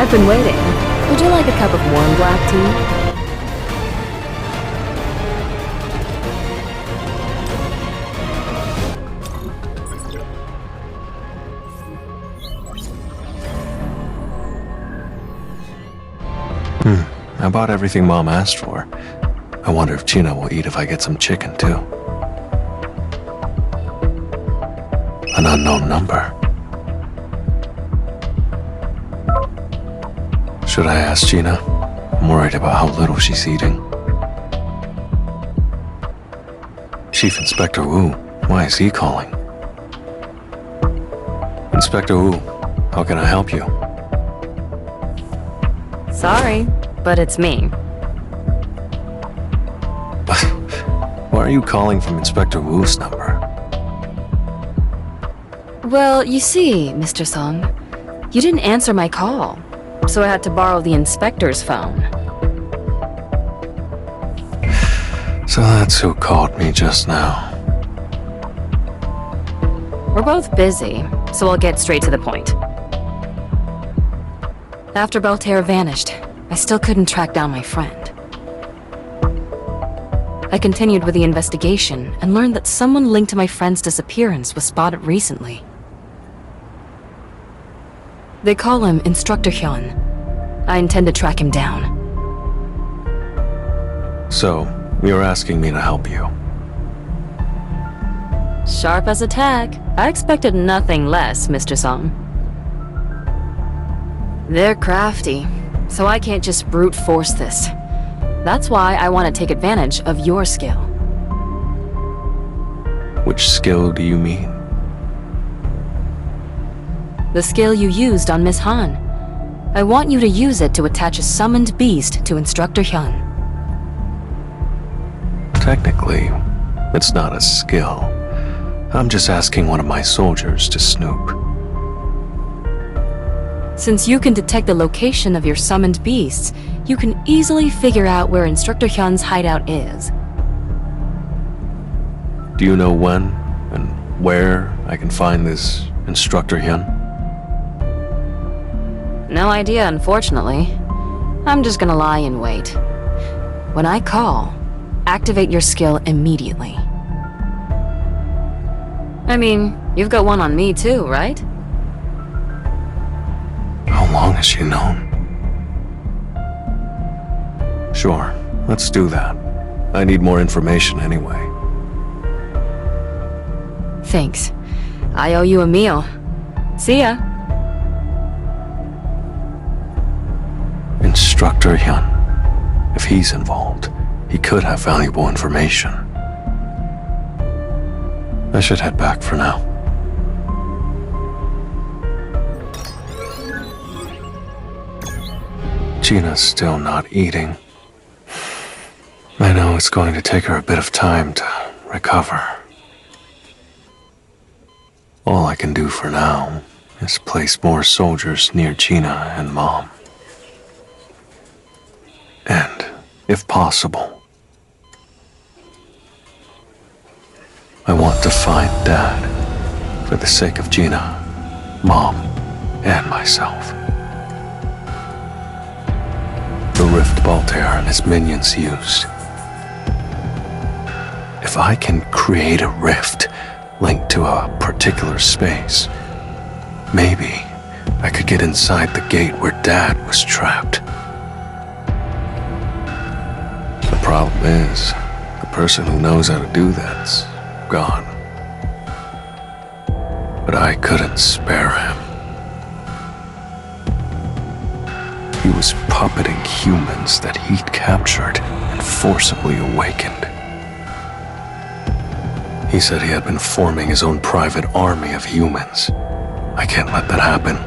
I've been waiting. Would you like a cup of warm black tea? I bought everything Mom asked for. I wonder if Gina will eat if I get some chicken, too. An unknown number. Should I ask Gina? I'm worried about how little she's eating. Chief Inspector Wu, why is he calling? Inspector Wu, how can I help you? Sorry, but it's me. Why are you calling from Inspector Wu's number? Well, you see, Mr. Song, you didn't answer my call, so I had to borrow the inspector's phone. So that's who called me just now. We're both busy, so I'll get straight to the point. After Belterre vanished, I still couldn't track down my friend. I continued with the investigation and learned that someone linked to my friend's disappearance was spotted recently. They call him Instructor Hyun. I intend to track him down. So, you're asking me to help you? Sharp as a tack. I expected nothing less, Mr. Song. They're crafty, so I can't just brute force this. That's why I want to take advantage of your skill. Which skill do you mean? The skill you used on Miss Han. I want you to use it to attach a summoned beast to Instructor Hyun. Technically, it's not a skill. I'm just asking one of my soldiers to snoop. Since you can detect the location of your summoned beasts, you can easily figure out where Instructor Hyun's hideout is. Do you know when and where I can find this Instructor Hyun? No idea, unfortunately. I'm just gonna lie in wait. When I call, activate your skill immediately. I mean, you've got one on me too, right? How long has she known? Sure, let's do that. I need more information anyway. Thanks. I owe you a meal. See ya. Instructor Hyun. If he's involved, he could have valuable information. I should head back for now. Gina's still not eating. I know it's going to take her a bit of time to recover. All I can do for now is place more soldiers near Gina and Mom. And, if possible, I want to find Dad for the sake of Gina, Mom, and myself. The rift Belterre and his minions used. If I can create a rift linked to a particular space, maybe I could get inside the gate where Dad was trapped. The problem is, the person who knows how to do that's gone. But I couldn't spare him. He was puppeting humans that he'd captured and forcibly awakened. He said he had been forming his own private army of humans. I can't let that happen,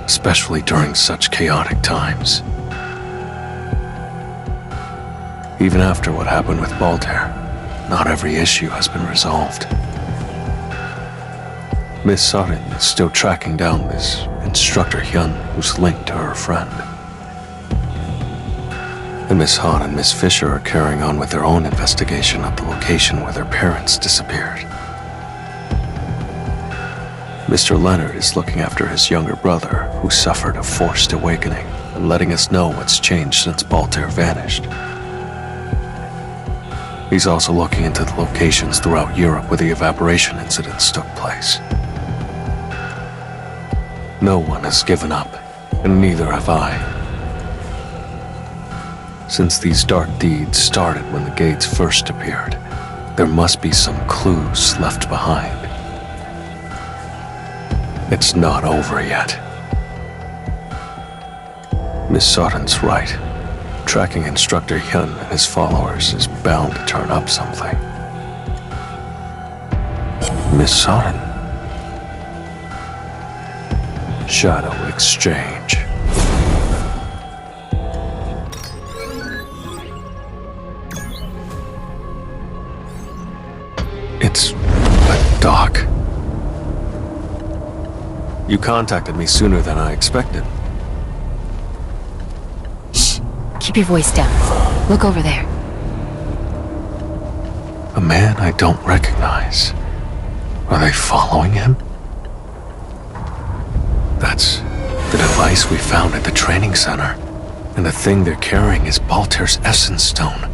especially during such chaotic times. Even after what happened with Belterre, not every issue has been resolved. Miss Sutton is still tracking down this Instructor Hyun who's linked to her friend. And Miss Han and Miss Fisher are carrying on with their own investigation of the location where their parents disappeared. Mr. Leonard is looking after his younger brother who suffered a forced awakening. and letting us know what's changed since Baltair vanished. He's also looking into the locations throughout Europe where the evaporation incidents took place. No one has given up, and neither have I. Since these dark deeds started when the gates first appeared, there must be some clues left behind. It's not over yet. Miss Soden's right. Tracking Instructor Hyun and his followers is bound to turn up something. Miss Soden. Shadow exchange. It's a doc. You contacted me sooner than I expected. Keep your voice down. Look over there. A man I don't recognize. Are they following him? That's the device we found at the training center. And the thing they're carrying is Baltair's Essence Stone.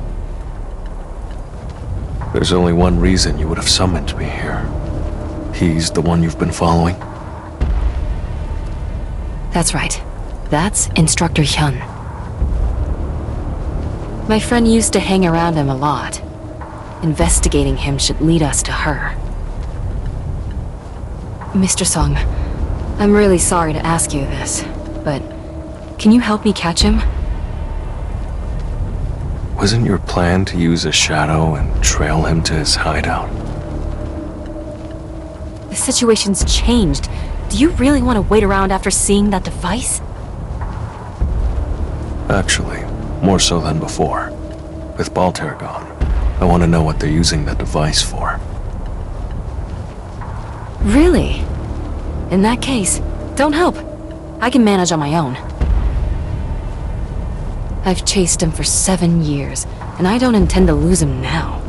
There's only one reason you would have summoned me here. He's the one you've been following? That's right. That's Instructor Hyun. My friend used to hang around him a lot. Investigating him should lead us to her. Mr. Song, I'm really sorry to ask you this, but can you help me catch him? Wasn't your plan to use a shadow and trail him to his hideout? The situation's changed. Do you really want to wait around after seeing that device? Actually, more so than before. With Baltair gone, I want to know what they're using that device for. Really? In that case, don't help. I can manage on my own. I've chased him for 7 years, and I don't intend to lose him now.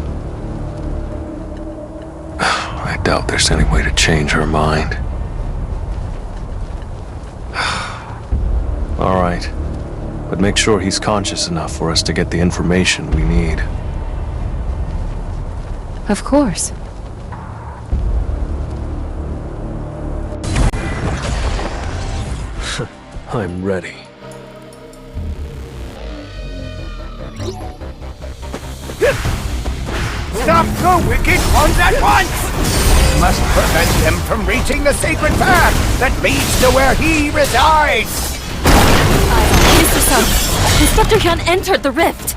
I doubt there's any way to change her mind. All right. But make sure he's conscious enough for us to get the information we need. Of course. I'm ready. Stop the wicked ones at once! We must prevent him from reaching the sacred path that leads to where he resides! Mr. Sung, Instructor Hyun entered the rift!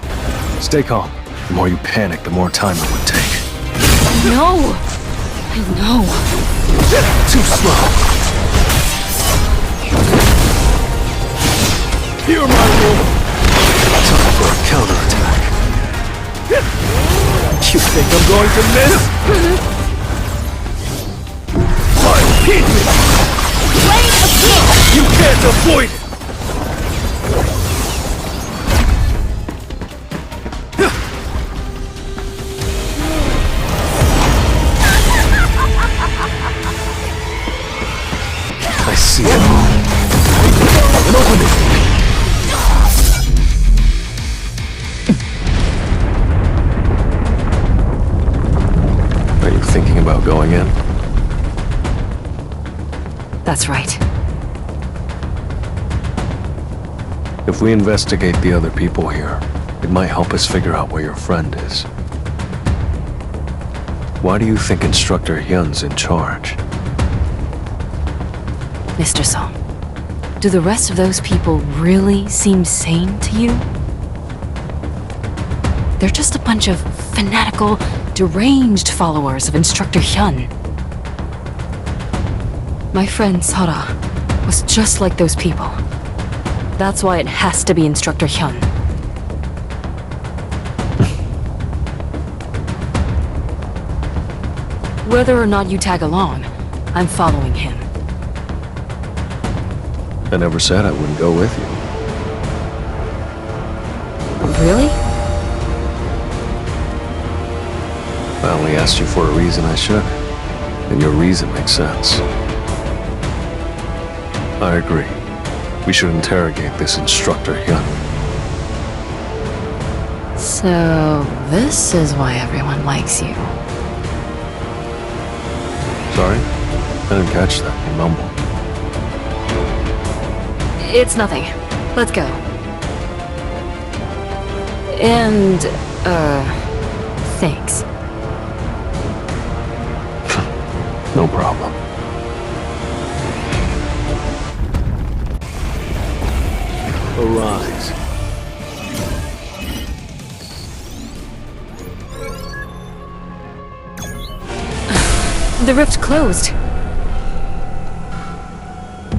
Stay calm. The more you panic, the more time it would take. No! I know. Too slow. Hear my roar! Time for a counterattack. You think I'm going to miss? I'll hit you! Blade of Steel! You can't avoid it! I see it all. An opening. Are you thinking about going in? That's right. If we investigate the other people here, it might help us figure out where your friend is. Why do you think Instructor Hyun's in charge? Mr. Song, do the rest of those people really seem sane to you? They're just a bunch of fanatical, deranged followers of Instructor Hyun. My friend Sora was just like those people. That's why it has to be Instructor Hyun. Whether or not you tag along, I'm following him. I never said I wouldn't go with you. Really? I only asked you for a reason I should, and your reason makes sense. I agree. We should interrogate this instructor Hyun. So, this is why everyone likes you. Sorry? I didn't catch that. You mumbled. It's nothing. Let's go. And, thanks. No problem. Arise. The rift closed.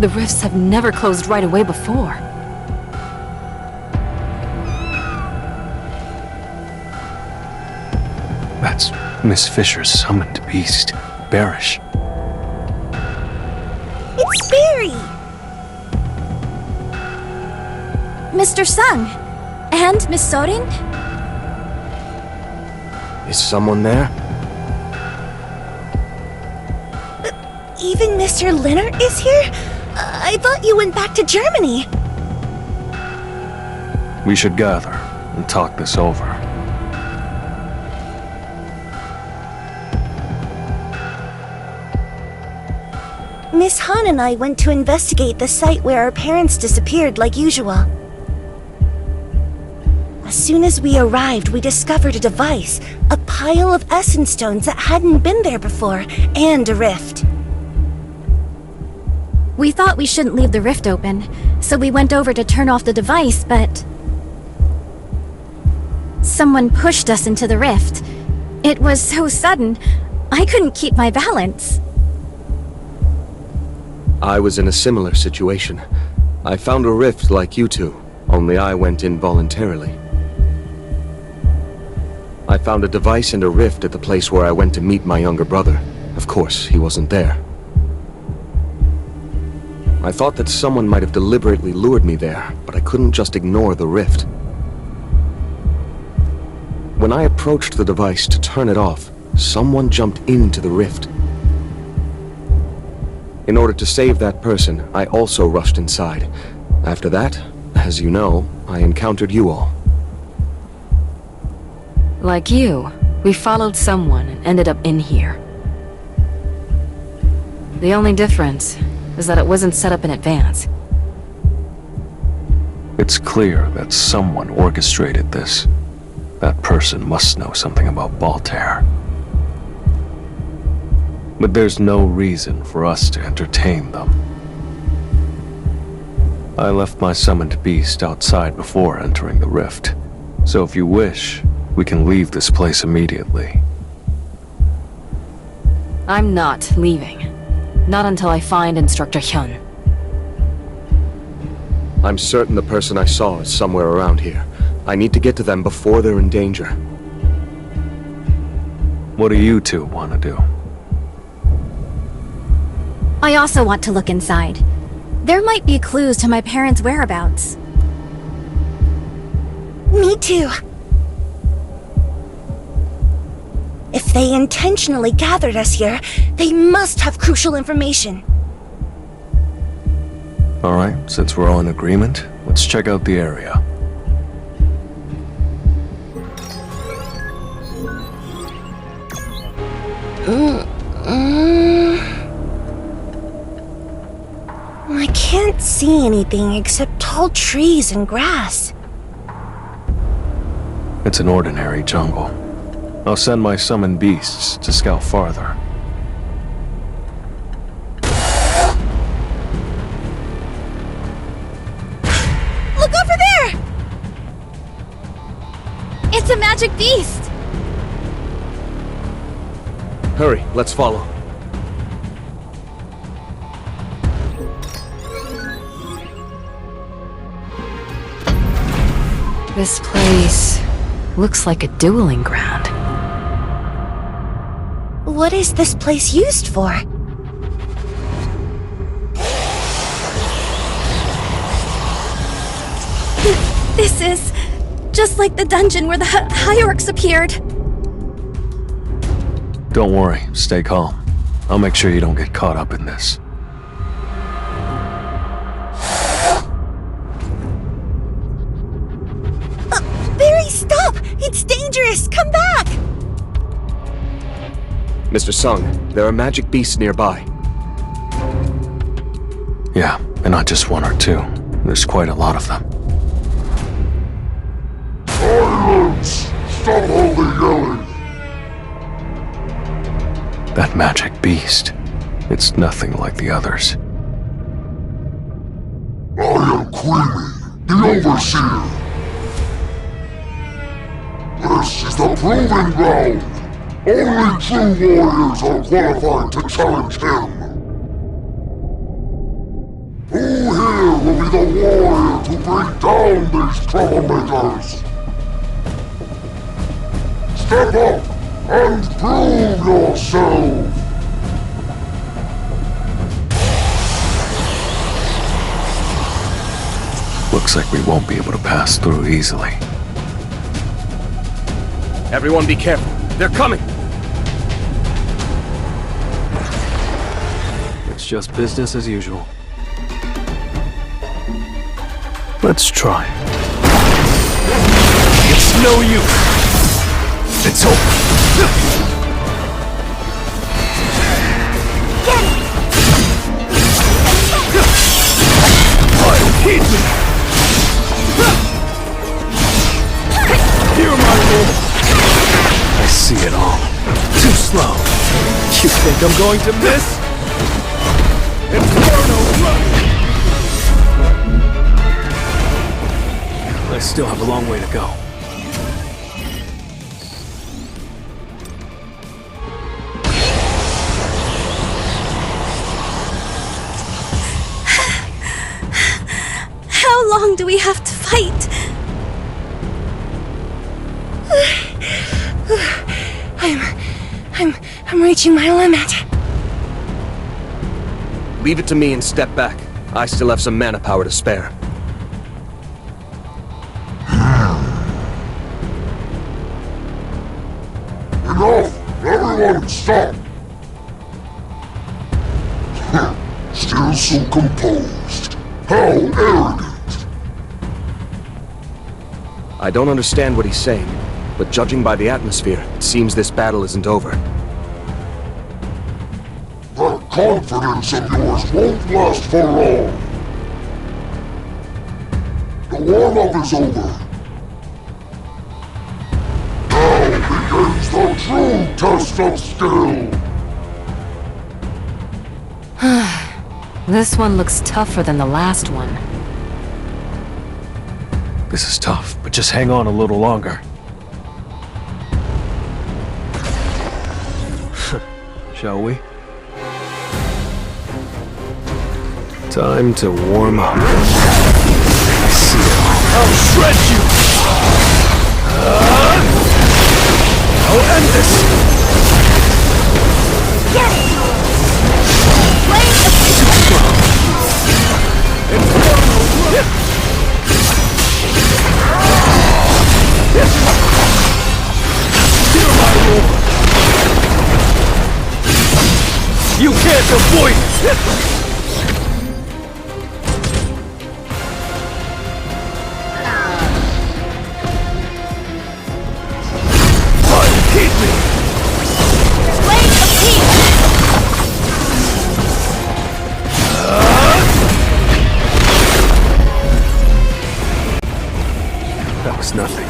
The rifts have never closed right away before. That's Miss Fisher's summoned beast, Barish. It's Barry! Mr. Sung. And Miss Sorin? Is someone there? Even Mr. Leonard is here? I thought you went back to Germany. We should gather and talk this over. Miss Han and I went to investigate the site where our parents disappeared like usual. As soon as we arrived, we discovered a device, a pile of essence stones that hadn't been there before, and a rift. We thought we shouldn't leave the rift open, so we went over to turn off the device, but... someone pushed us into the rift. It was so sudden, I couldn't keep my balance. I was in a similar situation. I found a rift like you two, only I went in voluntarily. I found a device and a rift at the place where I went to meet my younger brother. Of course, he wasn't there. I thought that someone might have deliberately lured me there, but I couldn't just ignore the rift. When I approached the device to turn it off, someone jumped into the rift. In order to save that person, I also rushed inside. After that, as you know, I encountered you all. Like you, we followed someone and ended up in here. The only difference is that it wasn't set up in advance. It's clear that someone orchestrated this. That person must know something about Voltaire. But there's no reason for us to entertain them. I left my summoned beast outside before entering the rift. So if you wish, we can leave this place immediately. I'm not leaving. Not until I find Instructor Hyun. I'm certain the person I saw is somewhere around here. I need to get to them before they're in danger. What do you two want to do? I also want to look inside. There might be clues to my parents' whereabouts. Me too. If they intentionally gathered us here, they must have crucial information. Alright, since we're all in agreement, let's check out the area. I can't see anything except tall trees and grass. It's an ordinary jungle. I'll send my summoned beasts to scout farther. Look over there! It's a magic beast! Hurry, let's follow. This place looks like a dueling ground. What is this place used for? This is just like the dungeon where the high orcs appeared. Don't worry, stay calm. I'll make sure you don't get caught up in this. Mr. Sung, there are magic beasts nearby. Yeah, and not just one or two. There's quite a lot of them. Silence! Stop all the yelling! That magic beast. It's nothing like the others. I am Creamy, the Overseer. This is the proving ground. Only true warriors are qualified to challenge him. Who here will be the warrior to bring down these troublemakers? Step up and prove yourself! Looks like we won't be able to pass through easily. Everyone be careful. They're coming! It's just business as usual. Let's try. It's no use. It's over. Heed me! Hear my will! I see it all. Too slow. You think I'm going to miss? Inferno run! I still have a long way to go. How long do we have to fight? I'm reaching my limit. Leave it to me and step back. I still have some mana power to spare. Enough! Everyone stop! Still so composed. How arrogant! I don't understand what he's saying, but judging by the atmosphere, it seems this battle isn't over. That confidence of yours won't last for long. The warm-up is over. Now begins the true test of skill. This one looks tougher than the last one. This is tough, but just hang on a little longer. Shall we? Time to warm up. I see it all. I'll shred you! I'll end this! Hear my roar! You can't avoid it! Keep me! Blade of Peace! That was nothing.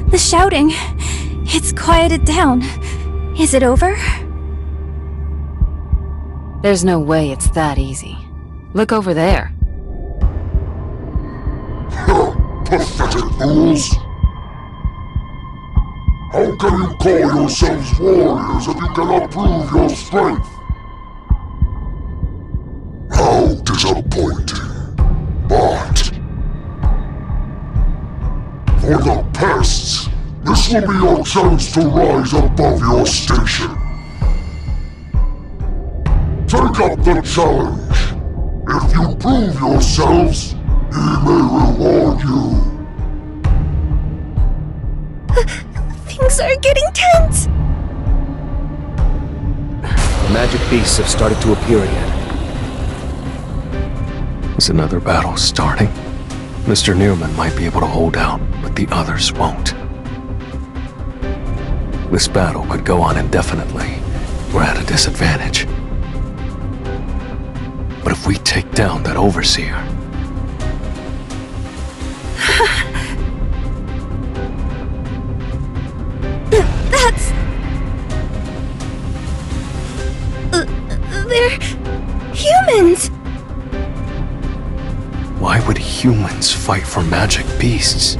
The shouting. It's quieted down. Is it over? There's no way it's that easy. Look over there. Pathetic fools! How can you call yourselves warriors if you cannot prove your strength? How disappointing. But for the pests, this will be your chance to rise above your station. Take up the challenge. If you prove yourselves, he may reward you. Things are getting tense. Magic beasts have started to appear again. Is another battle starting? Mr. Neerman might be able to hold out, but the others won't. This battle could go on indefinitely. We're at a disadvantage. But if we take down that overseer... That's... they're... humans! Why would humans fight for magic beasts?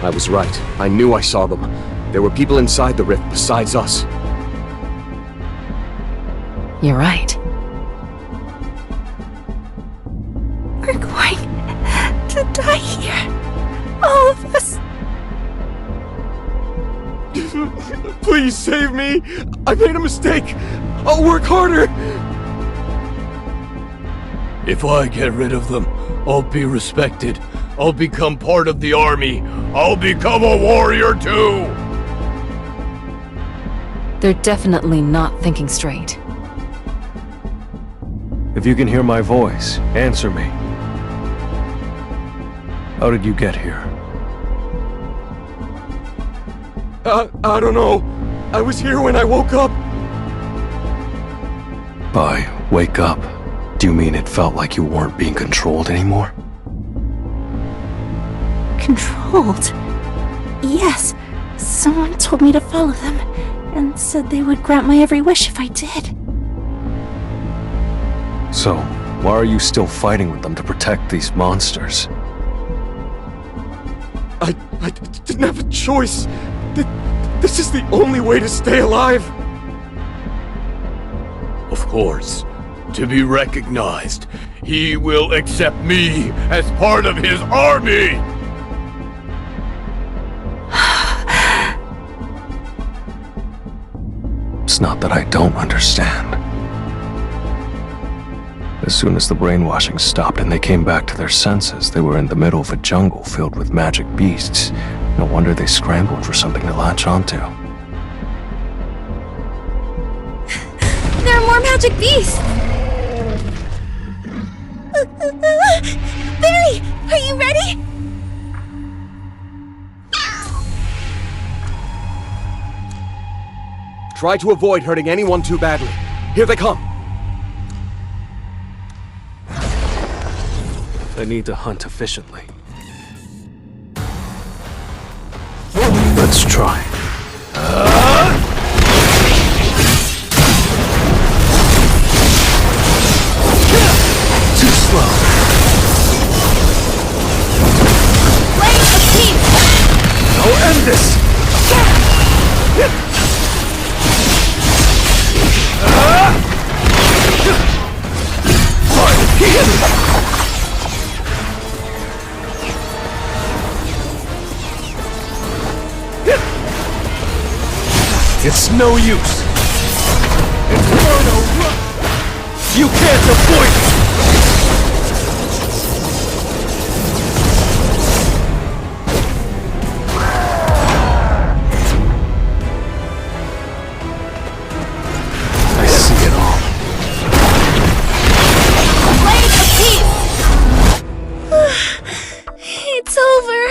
I was right. I knew I saw them. There were people inside the rift besides us. You're right. We're going to die here. All of us. Please save me! I made a mistake! I'll work harder! If I get rid of them, I'll be respected. I'll become part of the army. I'll become a warrior too! They're definitely not thinking straight. If you can hear my voice, answer me. How did you get here? I don't know. I was here when I woke up. By wake up, do you mean it felt like you weren't being controlled anymore? Controlled? Yes. Someone told me to follow them, and said they would grant my every wish if I did. So, why are you still fighting with them to protect these monsters? I didn't have a choice. This is the only way to stay alive. Of course. To be recognized, he will accept me as part of his army! It's not that I don't understand. As soon as the brainwashing stopped and they came back to their senses, they were in the middle of a jungle filled with magic beasts. No wonder they scrambled for something to latch onto. There are more magic beasts! Barry, are you ready? Try to avoid hurting anyone too badly. Here they come. They need to hunt efficiently. Let's try. Too slow. Blade of peace! I'll end this! It's no use. You can't avoid it. I see it all. Blade of peace! It's over.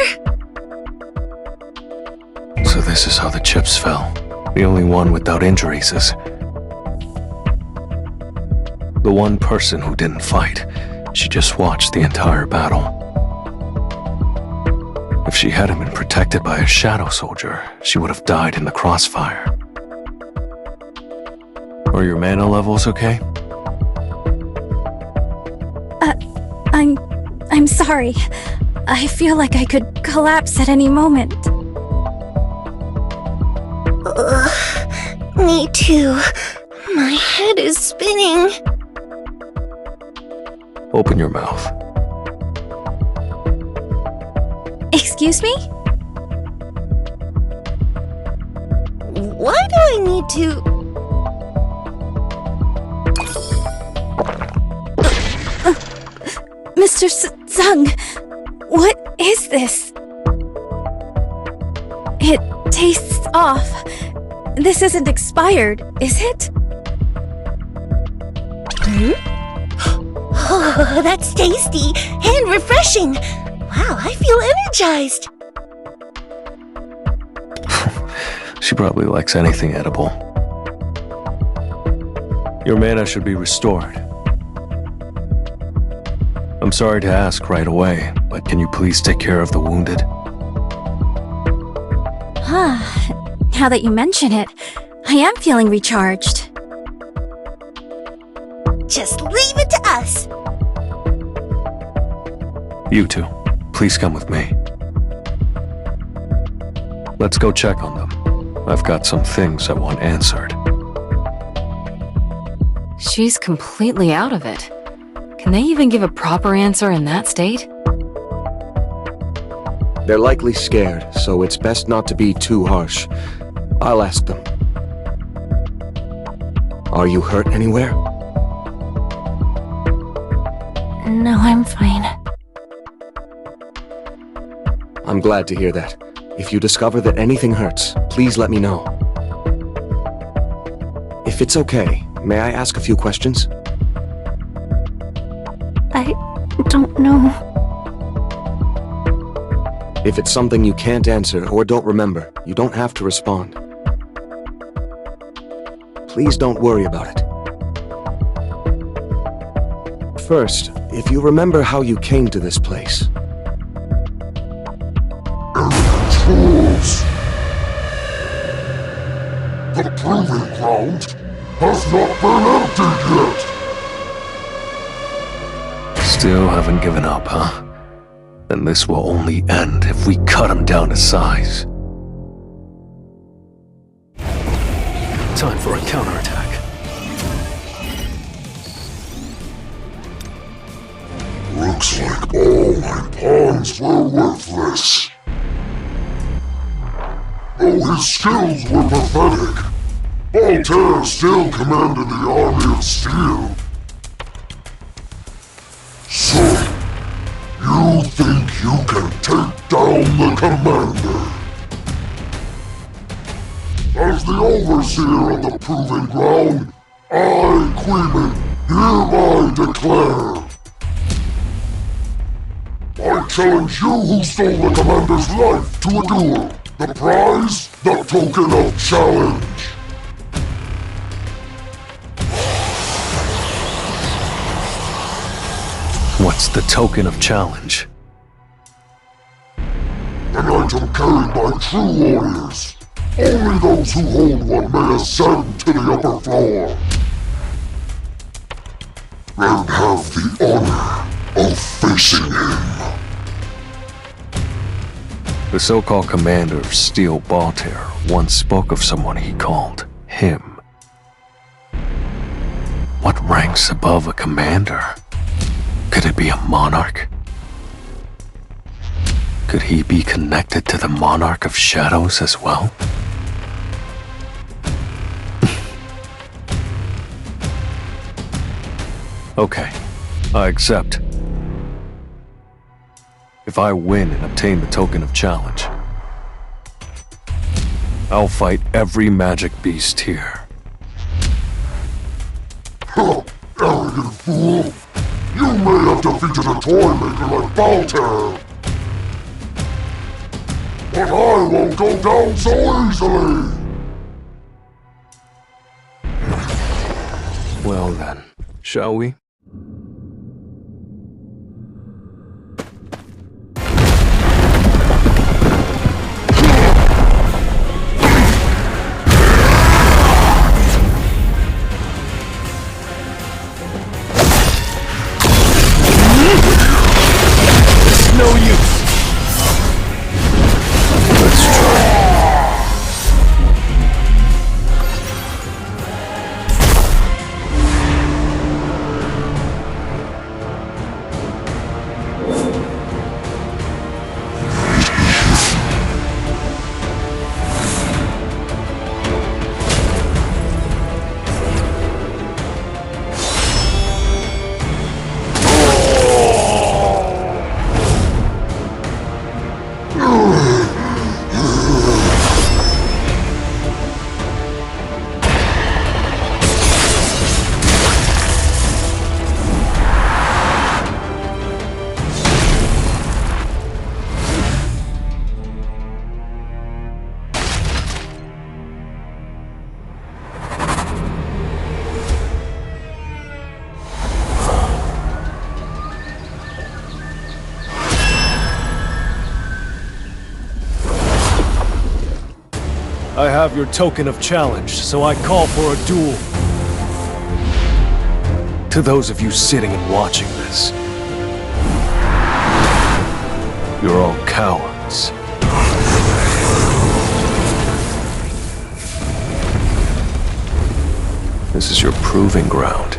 So this is how the chips fell. The only one without injuries is... the one person who didn't fight. She just watched the entire battle. If she hadn't been protected by a shadow soldier, she would have died in the crossfire. Are your mana levels okay? I'm sorry. I feel like I could collapse at any moment. Me too. My head is spinning. Open your mouth. Excuse me? Why do I need to... Mr. Zung, what is this? It tastes off. This isn't expired, is it? Oh, that's tasty and refreshing. Wow, I feel energized. She probably likes anything edible. Your mana should be restored. I'm sorry to ask right away, but can you please take care of the wounded? Now that you mention it, I am feeling recharged. Just leave it to us. You two, please come with me. Let's go check on them. I've got some things I want answered. She's completely out of it. Can they even give a proper answer in that state? They're likely scared, so it's best not to be too harsh. I'll ask them. Are you hurt anywhere? No, I'm fine. I'm glad to hear that. If you discover that anything hurts, please let me know. If it's okay, may I ask a few questions? I don't know. If it's something you can't answer or don't remember, you don't have to respond. Please don't worry about it. First, if you remember how you came to this place. Trolls. The proving ground has not been emptied yet. Still haven't given up, huh? Then this will only end if we cut him down to size. Time for a counterattack. Looks like all my pawns were worthless. Though his skills were pathetic, Voltaire still commanded the army of steel. So, you think you can take down the commander? As the overseer of the proving ground, I, Queeman, hereby declare. I challenge you who stole the commander's life to a duel. The prize, the token of challenge. What's the token of challenge? An item carried by true warriors. Only those who hold one may ascend to the upper floor. And have the honor of facing him. The so-called commander of Steel Voltaire once spoke of someone he called him. What ranks above a commander? Could it be a monarch? Could he be connected to the monarch of shadows as well? Okay, I accept. If I win and obtain the token of challenge, I'll fight every magic beast here. Ha! Arrogant fool! You may have defeated a toy maker like Voltaire, but I won't go down so easily! Well then, shall we? I have your token of challenge, so I call for a duel. To those of you sitting and watching this, you're all cowards. This is your proving ground.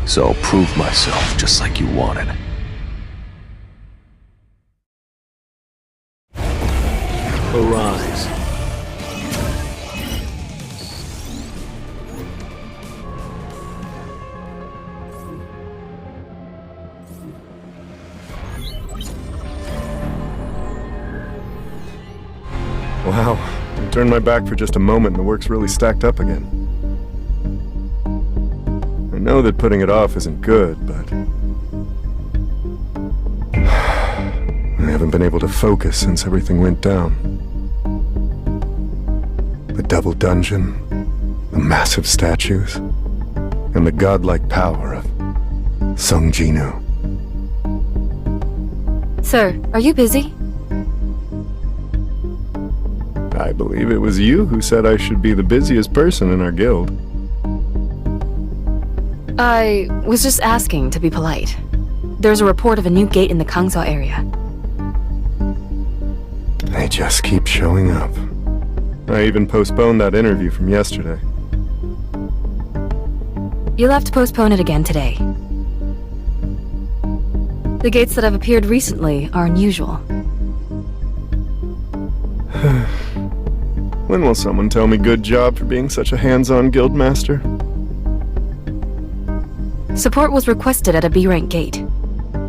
So I'll prove myself just like you wanted. Arise. Wow, I turned my back for just a moment and the work's really stacked up again. I know that putting it off isn't good, but I haven't been able to focus since everything went down. The double dungeon, the massive statues, and the godlike power of Sung Jinu. Sir, are you busy? I believe it was you who said I should be the busiest person in our guild. I was just asking to be polite. There's a report of a new gate in the Kangso area. They just keep showing up. I even postponed that interview from yesterday. You'll have to postpone it again today. The gates that have appeared recently are unusual. When will someone tell me good job for being such a hands-on guild master? Support was requested at a B-rank gate.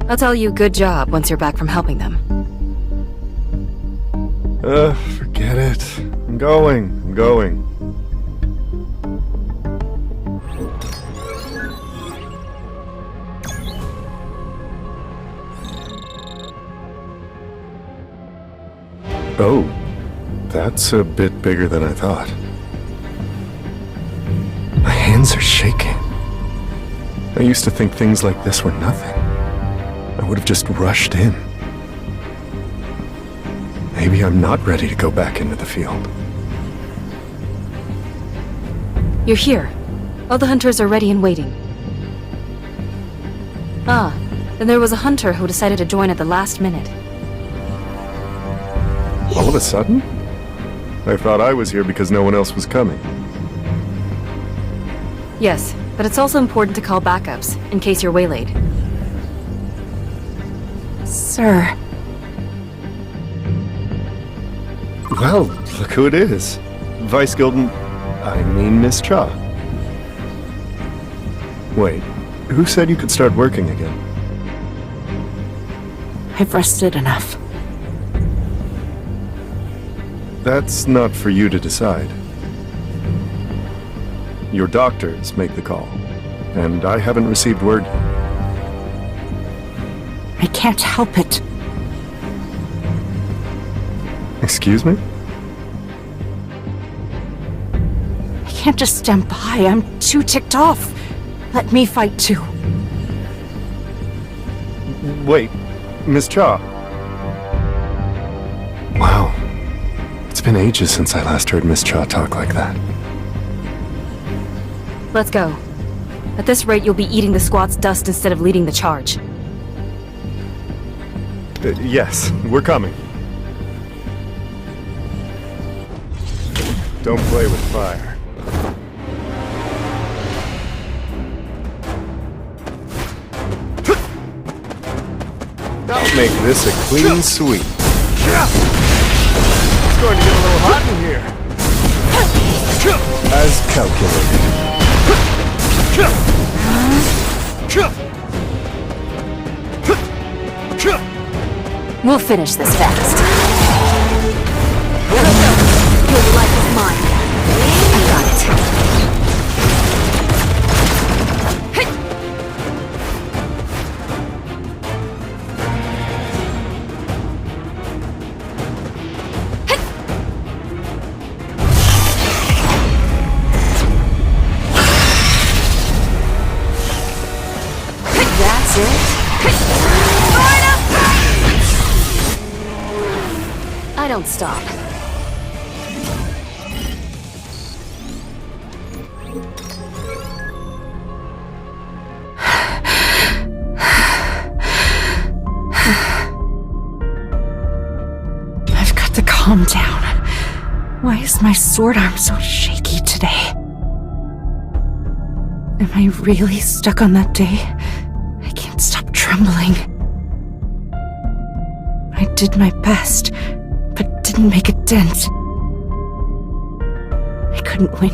I'll tell you good job once you're back from helping them. Forget it. I'm going. Oh, that's a bit bigger than I thought. My hands are shaking. I used to think things like this were nothing. I would have just rushed in. Maybe I'm not ready to go back into the field. You're here. All the hunters are ready and waiting. Ah, then there was a hunter who decided to join at the last minute. All of a sudden? I thought I was here because no one else was coming. Yes, but it's also important to call backups, in case you're waylaid. Sir. Well, look who it is. Vice Guild... Miss Cha. Wait, who said you could start working again? I've rested enough. That's not for you to decide. Your doctors make the call, and I haven't received word yet. I can't help it. Excuse me? I can't just stand by. I'm too ticked off. Let me fight too. Wait, Miss Cha. Wow. It's been ages since I last heard Miss Cha talk like that. Let's go. At this rate, you'll be eating the squad's dust instead of leading the charge. Yes, we're coming. Don't play with fire. I'll make this a clean sweep. It's going to get a little hot in here. As calculated. We'll finish this fast. Your life is mine. I got it. That's it. I don't stop. I've got to calm down. Why is my sword arm so shaky today? Am I really stuck on that day? I can't stop trembling. I did my best, but didn't make a dent. I couldn't win.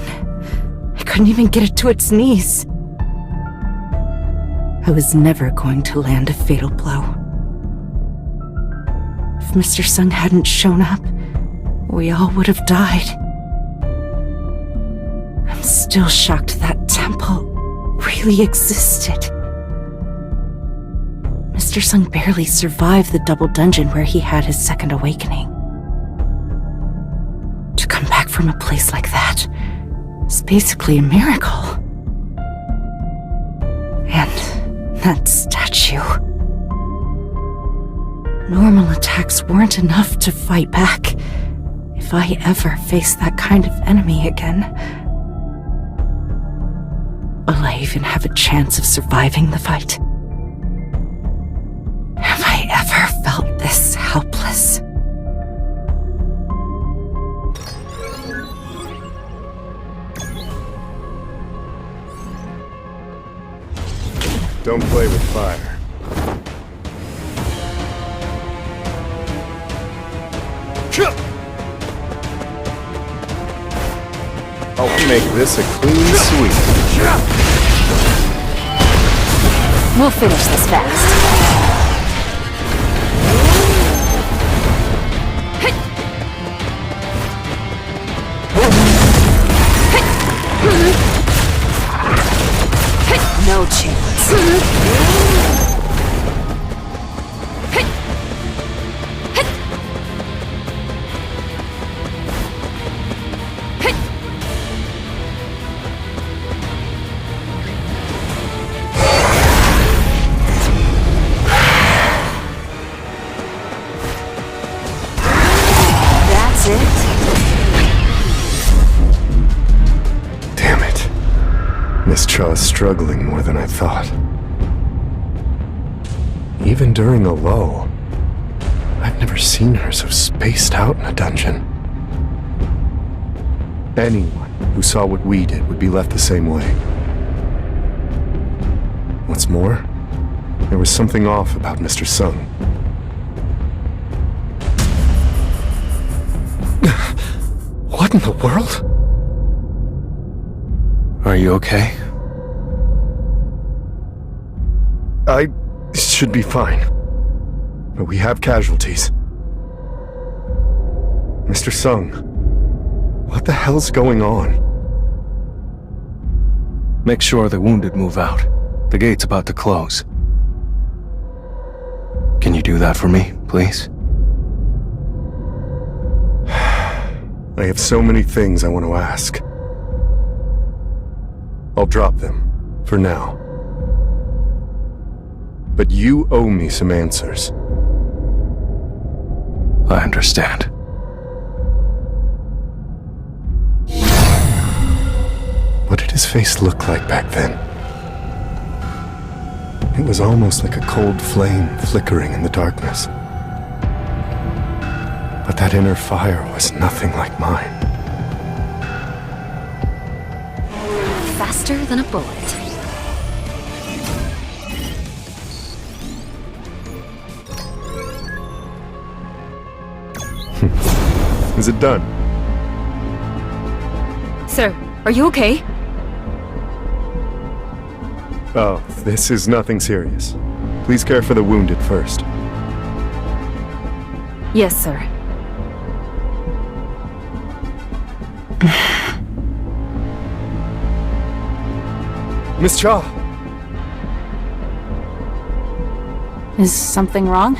I couldn't even get it to its knees. I was never going to land a fatal blow. If Mr. Sung hadn't shown up, we all would have died. I'm still shocked that temple really existed. Mr. Sung barely survived the double dungeon where he had his second awakening. To come back from a place like that is basically a miracle. And that statue. Normal attacks weren't enough to fight back. If I ever face that kind of enemy again, will I even have a chance of surviving the fight? Have I ever felt this helpless? Don't play with fire. I'll make this a clean sweep. We'll finish this fast. No chance. Damn it. Miss Chaw's struggling more than I thought. Even during a lull, I've never seen her so spaced out in a dungeon. Anyone who saw what we did would be left the same way. What's more, there was something off about Mr. Sung. What in the world? Are you okay? I should be fine. But we have casualties. Mr. Sung, what the hell's going on? Make sure the wounded move out. The gate's about to close. Can you do that for me, please? I have so many things I want to ask. I'll drop them, for now. But you owe me some answers. I understand. What did his face look like back then? It was almost like a cold flame flickering in the darkness. But that inner fire was nothing like mine. Faster than a bullet. Is it done? Sir, are you okay? Oh, this is nothing serious. Please care for the wounded first. Yes, sir. Miss Chaw! Is something wrong?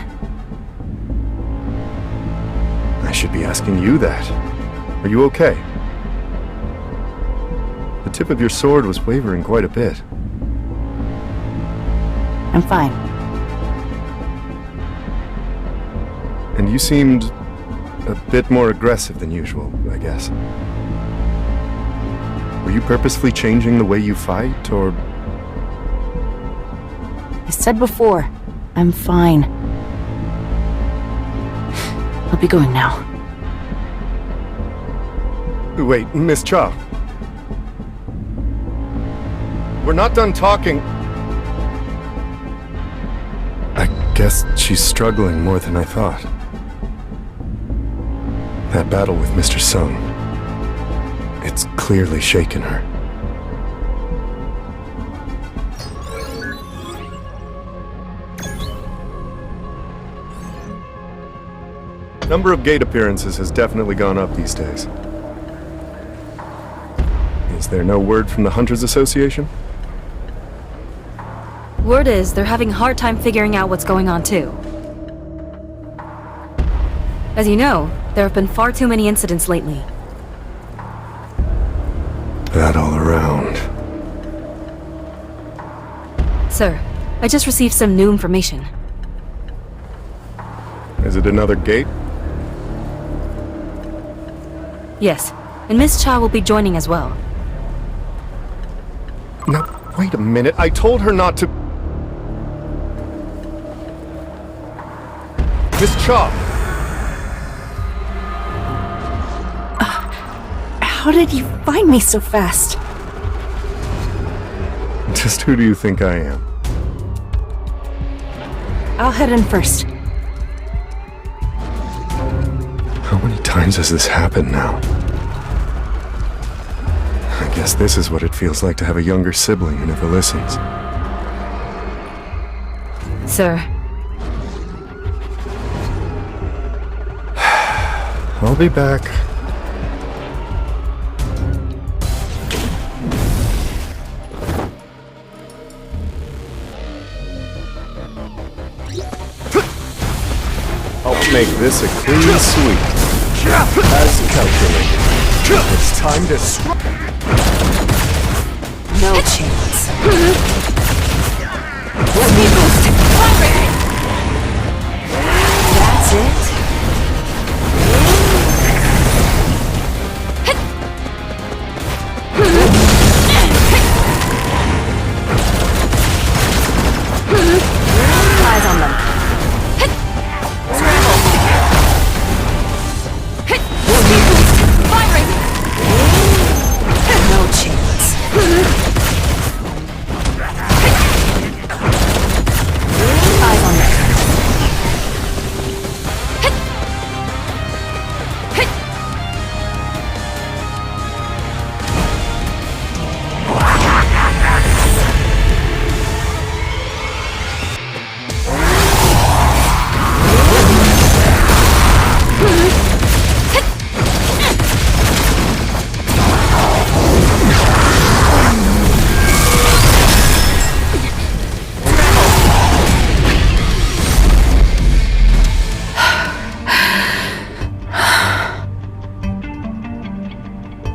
I should be asking you that. Are you okay? The tip of your sword was wavering quite a bit. I'm fine. And you seemed A bit more aggressive than usual, I guess. Were you purposefully changing the way you fight, or... I said before, I'm fine. I'll be going now. Wait, Miss Cha. We're not done talking. I guess she's struggling more than I thought. That battle with Mr. Sung, it's clearly shaken her. Number of gate appearances has definitely gone up these days. Is there no word from the Hunters Association? Word is they're having a hard time figuring out what's going on too. As you know, there have been far too many incidents lately. That all around. Sir, I just received some new information. Is it another gate? Yes, and Miss Cha will be joining as well. Now, wait a minute. I told her not to... Miss Cha! How did you find me so fast? Just who do you think I am? I'll head in first. How many times has this happened now? I guess this is what it feels like to have a younger sibling who never listens. Sir. I'll be back. I'll make this a clean sweep. As calculated. It's time to No chance. That's it? Eyes on them. No chance. Eyes on them.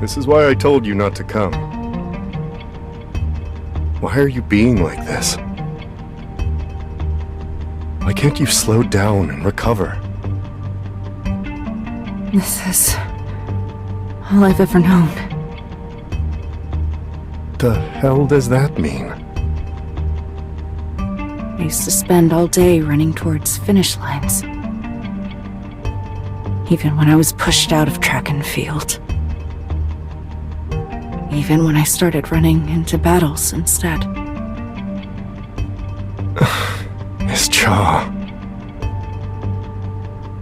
This is why I told you not to come. Why are you being like this? Why can't you slow down and recover? This is all I've ever known. The hell does that mean? I used to spend all day running towards finish lines. Even when I was pushed out of track and field. Even when I started running into battles instead. Miss Cha.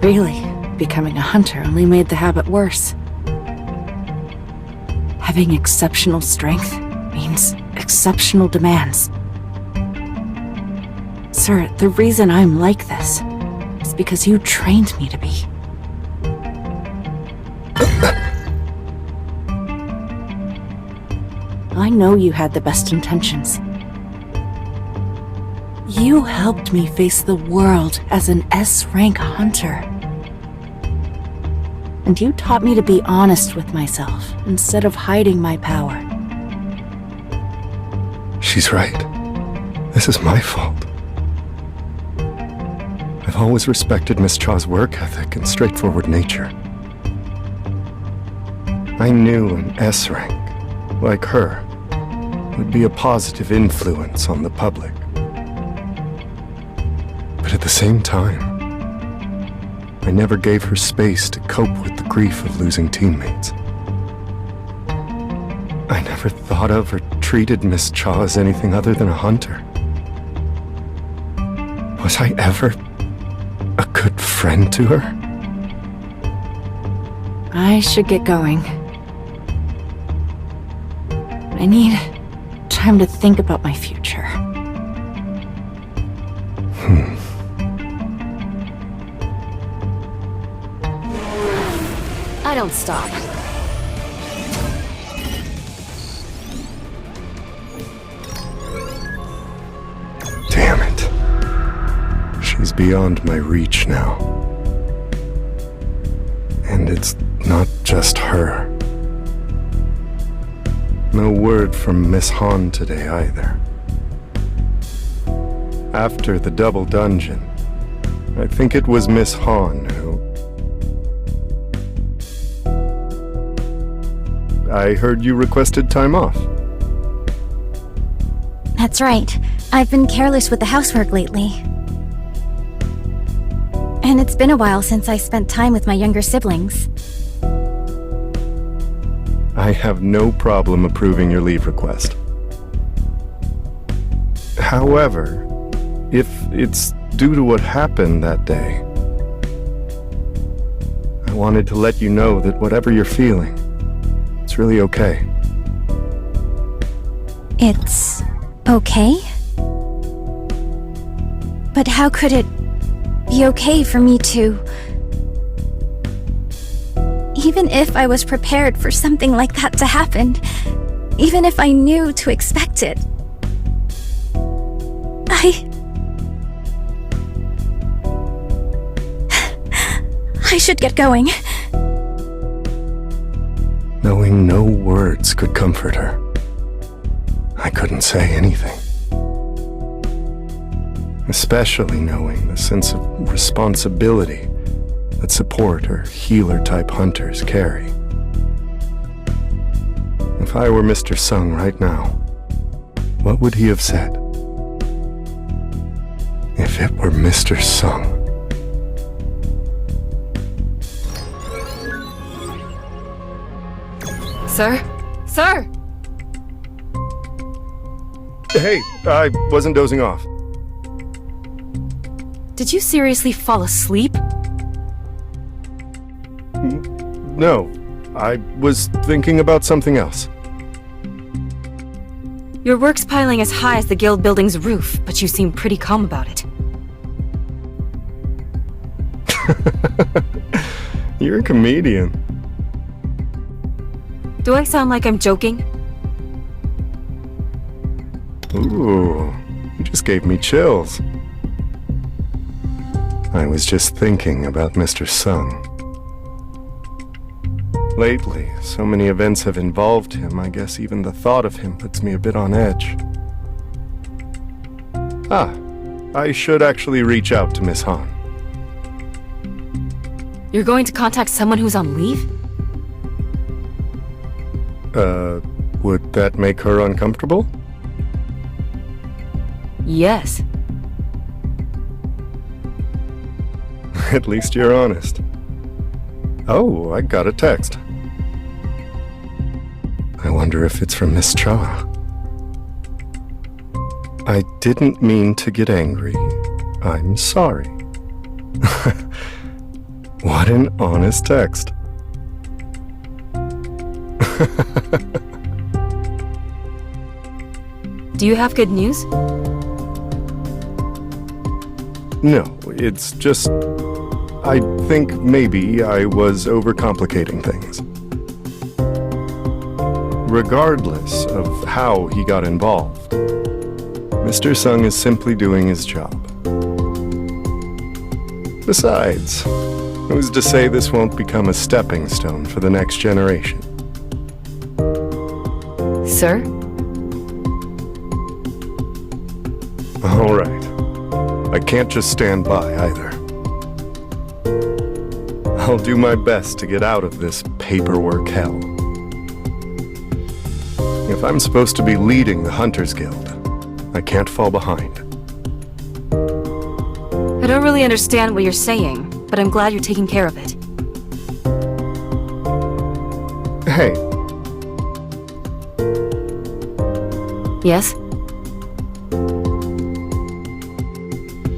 Really, becoming a hunter only made the habit worse. Having exceptional strength means exceptional demands. Sir, the reason I'm like this is because you trained me to be. I know you had the best intentions. You helped me face the world as an S-rank hunter. And you taught me to be honest with myself instead of hiding my power. She's right. This is my fault. I've always respected Miss Cha's work ethic and straightforward nature. I knew an S rank, like her, would be a positive influence on the public. But at the same time, I never gave her space to cope with the grief of losing teammates. I never thought of or treated Miss Cha as anything other than a hunter. Was I ever a good friend to her? I should get going. I need time to think about my future. I don't stop. Damn it. She's beyond my reach now. And it's not just her. No word from Miss Han today either. After the double dungeon, I think it was Miss Han who... I heard you requested time off. That's right. I've been careless with the housework lately. And it's been a while since I spent time with my younger siblings. I have no problem approving your leave request. However, if it's due to what happened that day, I wanted to let you know that whatever you're feeling, it's really okay. It's okay? But how could it be okay for me to... Even if I was prepared for something like that to happen, even if I knew to expect it, I should get going. Knowing no words could comfort her, I couldn't say anything. Especially knowing the sense of responsibility that support or healer-type hunters carry. If I were Mr. Sung right now, what would he have said? If it were Mr. Sung. Sir? Sir! Hey, I wasn't dozing off. Did you seriously fall asleep? No, I was thinking about something else. Your work's piling as high as the guild building's roof, but you seem pretty calm about it. You're a comedian. Do I sound like I'm joking? Ooh, you just gave me chills. I was just thinking about Mr. Sung. Lately, so many events have involved him, I guess even the thought of him puts me a bit on edge. I should actually reach out to Miss Han. You're going to contact someone who's on leave? Would that make her uncomfortable? Yes. At least you're honest. Oh, I got a text. I wonder if it's from Miss Cha. I didn't mean to get angry. I'm sorry. What an honest text. Do you have good news? No, it's just... I think maybe I was overcomplicating things. Regardless of how he got involved, Mr. Sung is simply doing his job. Besides, who's to say this won't become a stepping stone for the next generation? Sir? All right. I can't just stand by either. I'll do my best to get out of this paperwork hell. If I'm supposed to be leading the Hunters Guild, I can't fall behind. I don't really understand what you're saying, but I'm glad you're taking care of it. Hey. Yes?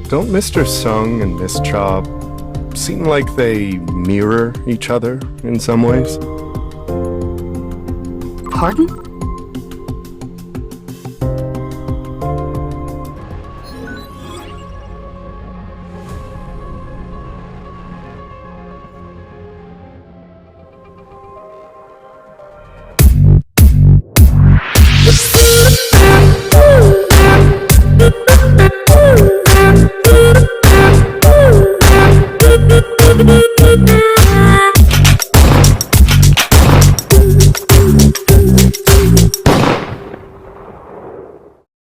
Don't Mr. Sung and Miss Cha seem like they mirror each other in some ways? Pardon?